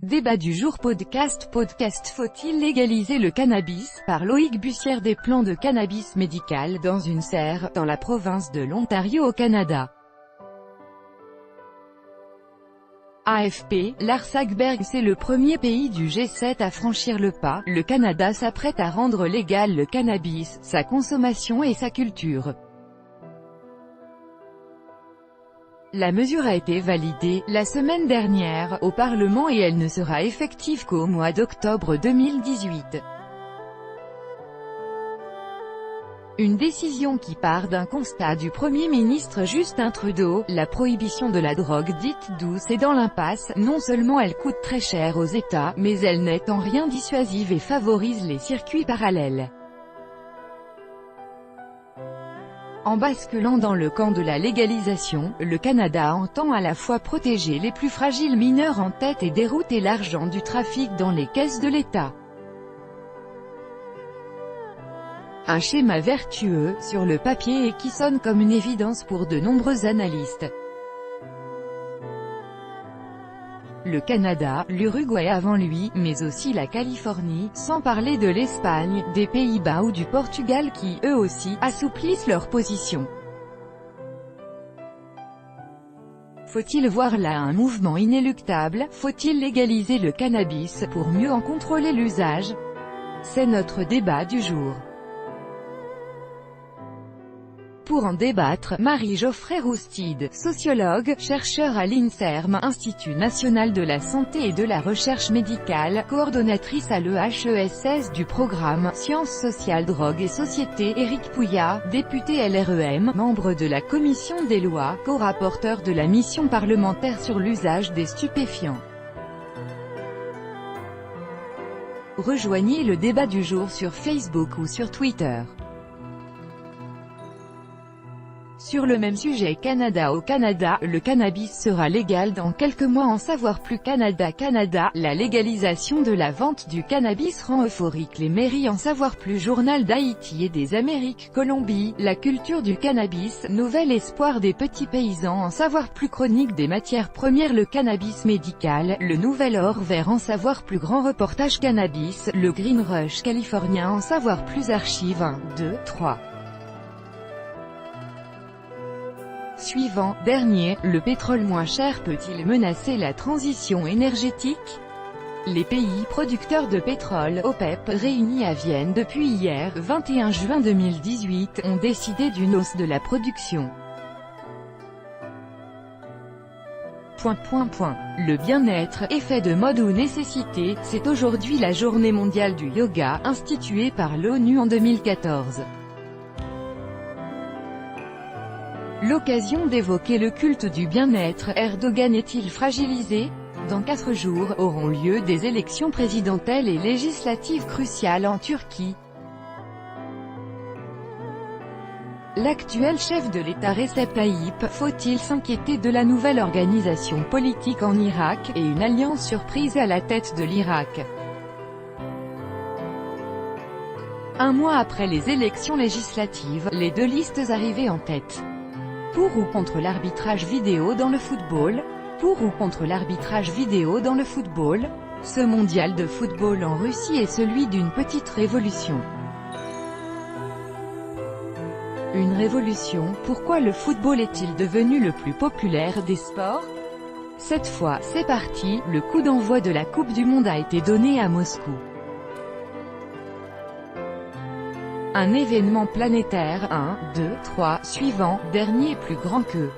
Débat du jour podcast faut-il légaliser le cannabis, par Loïc Bussière. Des plants de cannabis médical dans une serre, dans la province de l'Ontario au Canada. AFP, Lars Hagberg. C'est le premier pays du G7 à franchir le pas. Le Canada s'apprête à rendre légal le cannabis, sa consommation et sa culture. La mesure a été validée, la semaine dernière, au Parlement et elle ne sera effective qu'au mois d'octobre 2018. Une décision qui part d'un constat du Premier ministre Justin Trudeau: la prohibition de la drogue dite douce est dans l'impasse. Non seulement elle coûte très cher aux États, mais elle n'est en rien dissuasive et favorise les circuits parallèles. En basculant dans le camp de la légalisation, le Canada entend à la fois protéger les plus fragiles mineurs en tête et dérouter l'argent du trafic dans les caisses de l'État. Un schéma vertueux, sur le papier, et qui sonne comme une évidence pour de nombreux analystes. Le Canada, l'Uruguay avant lui, mais aussi la Californie, sans parler de l'Espagne, des Pays-Bas ou du Portugal qui, eux aussi, assouplissent leur position. Faut-il voir là un mouvement inéluctable? Faut-il légaliser le cannabis, pour mieux en contrôler l'usage? C'est notre débat du jour. Pour en débattre, Marie-Geoffrey Roustide, sociologue, chercheur à l'INSERM, Institut national de la santé et de la recherche médicale, coordonnatrice à l'EHESS du programme Sciences sociales, drogue et société. Éric Pouillat, député LREM, membre de la commission des lois, co-rapporteur de la mission parlementaire sur l'usage des stupéfiants. Rejoignez le débat du jour sur Facebook ou sur Twitter. Sur le même sujet, Canada. Au Canada, le cannabis sera légal dans quelques mois. En savoir plus. Canada, la légalisation de la vente du cannabis rend euphorique les mairies. En savoir plus. Journal d'Haïti et des Amériques. Colombie, la culture du cannabis, nouvel espoir des petits paysans. En savoir plus. Chronique des matières premières. Le cannabis médical, le nouvel or vert. En savoir plus. Grand reportage cannabis, le Green Rush californien. En savoir plus. Archive 1, 2, 3. Suivant, dernier, le pétrole moins cher peut-il menacer la transition énergétique? Les pays producteurs de pétrole, OPEP, réunis à Vienne depuis hier, 21 juin 2018, ont décidé d'une hausse de la production. Le bien-être, effet de mode ou nécessité, c'est aujourd'hui la journée mondiale du yoga, instituée par l'ONU en 2014. L'occasion d'évoquer le culte du bien-être. Erdogan est-il fragilisé? Dans 4 jours, auront lieu des élections présidentielles et législatives cruciales en Turquie. L'actuel chef de l'État Recep Tayyip, faut-il s'inquiéter de la nouvelle organisation politique en Irak, et une alliance surprise à la tête de l'Irak? Un mois après les élections législatives, les deux listes arrivées en tête. Pour ou contre l'arbitrage vidéo dans le football? Pour ou contre l'arbitrage vidéo dans le football? Ce mondial de football en Russie est celui d'une petite révolution. Une révolution? Pourquoi le football est-il devenu le plus populaire des sports? Cette fois, c'est parti, le coup d'envoi de la Coupe du Monde a été donné à Moscou. Un événement planétaire. 1, 2, 3, suivant, dernier plus grand que